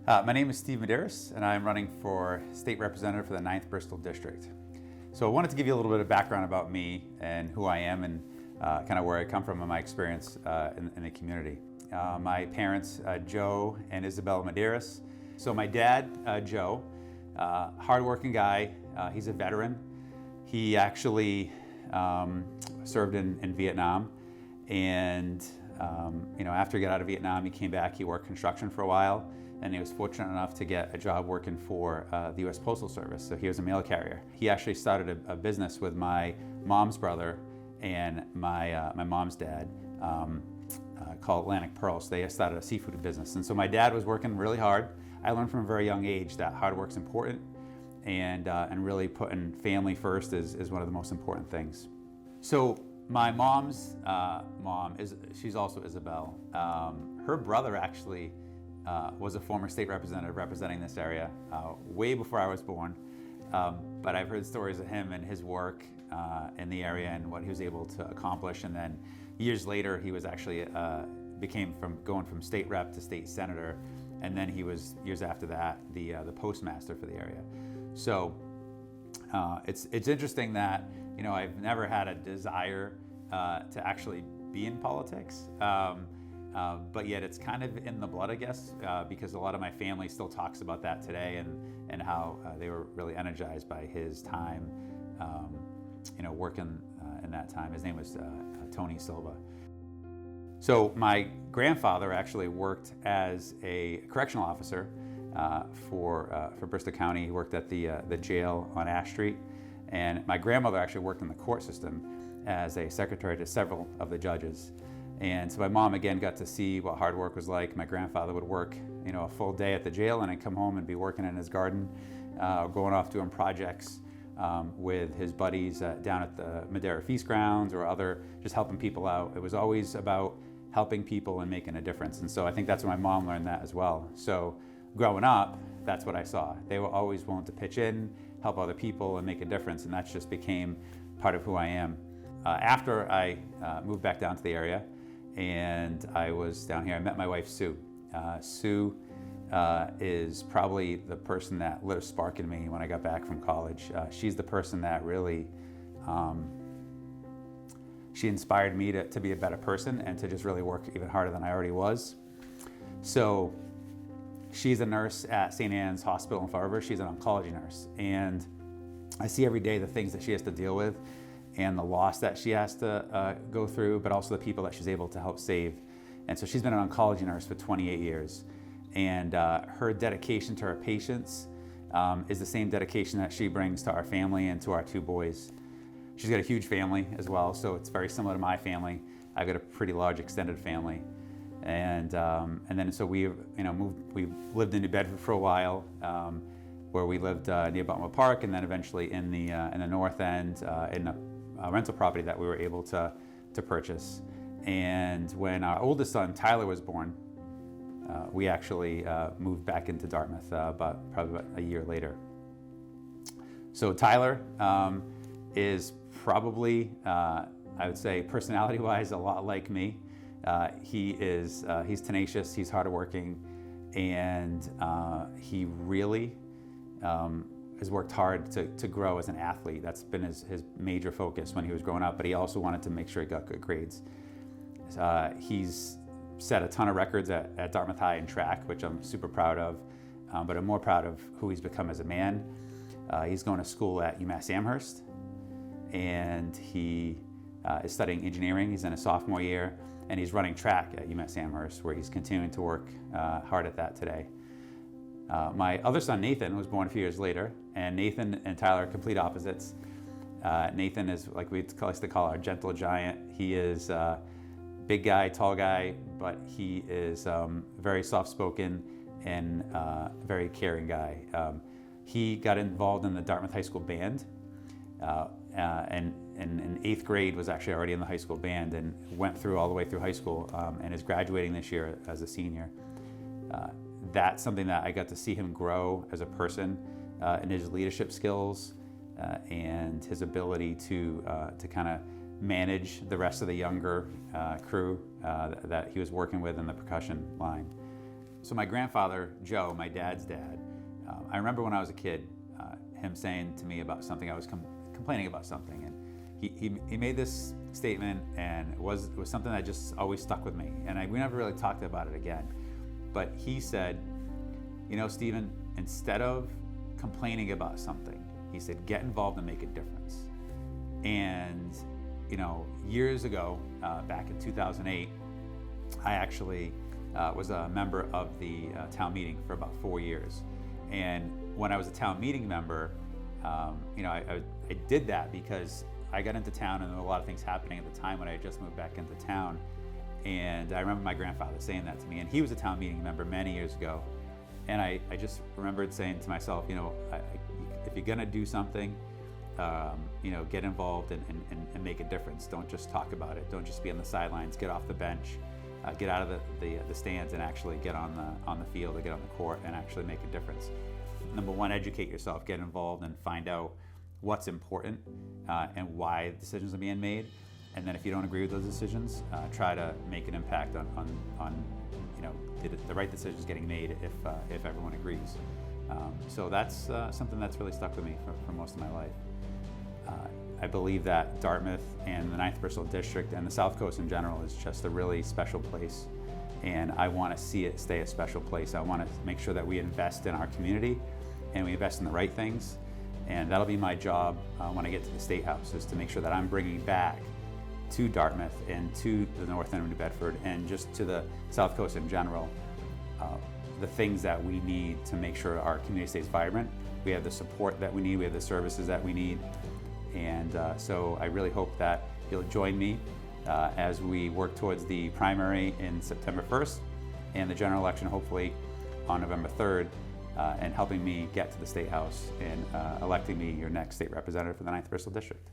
My name is Steve Medeiros, and I'm running for state representative for the 9th Bristol District. So I wanted to give you a little bit of background about me and who I am and kind of where I come from and my experience in the community. My parents, Joe and Isabel Medeiros. So my dad, Joe, hardworking guy, he's a veteran. He actually served in Vietnam, and after he got out of Vietnam, he came back, he worked construction for a while, and he was fortunate enough to get a job working for the U.S. Postal Service. So he was a mail carrier. He actually started a business with my mom's brother and my mom's dad called Atlantic Pearl. So they started a seafood business. And so my dad was working really hard. I learned from a very young age that hard work's important, and really putting family first is one of the most important things. So my mom's mom, she's also Isabel. Her brother actually was a former state representative representing this area way before I was born. But I've heard stories of him and his work in the area and what he was able to accomplish. And then years later, he was actually became going from state rep to state senator. And then he was, years after that, the postmaster for the area. So it's interesting that, I've never had a desire to actually be in politics. But yet it's kind of in the blood, I guess, because a lot of my family still talks about that today and how they were really energized by his time, working in that time. His name was Tony Silva. So my grandfather actually worked as a correctional officer for Bristol County. He worked at the jail on Ash Street, and my grandmother actually worked in the court system as a secretary to several of the judges. And so my mom, again, got to see what hard work was like. My grandfather would work, a full day at the jail, and I'd come home and be working in his garden, going off doing projects with his buddies down at the Medeiros Feast Grounds or just helping people out. It was always about helping people and making a difference. And so I think that's where my mom learned that as well. So growing up, that's what I saw. They were always willing to pitch in, help other people, and make a difference, and that just became part of who I am. After I moved back down to the area, and I was down here, I met my wife, Sue. Sue is probably the person that lit a spark in me when I got back from college. She's the person that really, she inspired me to be a better person and to just really work even harder than I already was. So she's a nurse at St. Anne's Hospital in Fall River. She's an oncology nurse. And I see every day the things that she has to deal with and the loss that she has to go through, but also the people that she's able to help save. And so she's been an oncology nurse for 28 years. And her dedication to her patients is the same dedication that she brings to our family and to our two boys. She's got a huge family as well, so it's very similar to my family. I've got a pretty large extended family. And then so we lived in New Bedford for a while, where we lived near Buttonwood Park, and then eventually in the north end in a rental property that we were able to purchase. And when our oldest son, Tyler, was born, we actually moved back into Dartmouth probably about a year later. So Tyler is probably, I would say, personality-wise, a lot like me. He's tenacious, he's hardworking, and he really has worked hard to grow as an athlete. That's been his major focus when he was growing up, but he also wanted to make sure he got good grades. He's set a ton of records at Dartmouth High in track, which I'm super proud of, but I'm more proud of who he's become as a man. He's going to school at UMass Amherst, and he is studying engineering. He's in a sophomore year, and he's running track at UMass Amherst, where he's continuing to work hard at that today. My other son, Nathan, was born a few years later, and Nathan and Tyler are complete opposites. Nathan is, like we like to call, our gentle giant. He is a big guy, tall guy, but he is very soft-spoken and very caring guy. He got involved in the Dartmouth High School band, and in 8th grade was actually already in the high school band and went through all the way through high school, and is graduating this year as a senior. That's something that I got to see him grow as a person, in his leadership skills and his ability to kind of manage the rest of the younger crew that he was working with in the percussion line. So my grandfather, Joe, my dad's dad, I remember when I was a kid, him saying to me about something, I was complaining about something, and he made this statement, and it was something that just always stuck with me, and we never really talked about it again. But he said, you know, Stephen, instead of complaining about something, he said, get involved and make a difference. And you know, years ago, back in 2008, I actually was a member of the town meeting for about 4 years. And when I was a town meeting member, you know, I did that because I got into town and there were a lot of things happening at the time when I had just moved back into town. And I remember my grandfather saying that to me, and he was a town meeting member many years ago. And I just remembered saying to myself, you know, if you're gonna do something, you know, get involved and make a difference. Don't just talk about it. Don't just be on the sidelines. Get off the bench, get out of the stands, and actually get on the field or get on the court and actually make a difference. Number one, educate yourself, get involved, and find out what's important and why decisions are being made. And then if you don't agree with those decisions, try to make an impact on you know, the right decisions getting made if everyone agrees. So that's something that's really stuck with me for most of my life. I believe that Dartmouth and the 9th Bristol District and the South Coast in general is just a really special place, and I want to see it stay a special place. I want to make sure that we invest in our community and we invest in the right things, and that'll be my job when I get to the State House, is to make sure that I'm bringing back to Dartmouth and to the north end of New Bedford and just to the South Coast in general the things that we need to make sure our community stays vibrant. We have the support that we need, we have the services that we need. And so I really hope that you'll join me as we work towards the primary in September 1st and the general election hopefully on November 3rd, and helping me get to the State House and electing me your next state representative for the 9th Bristol District.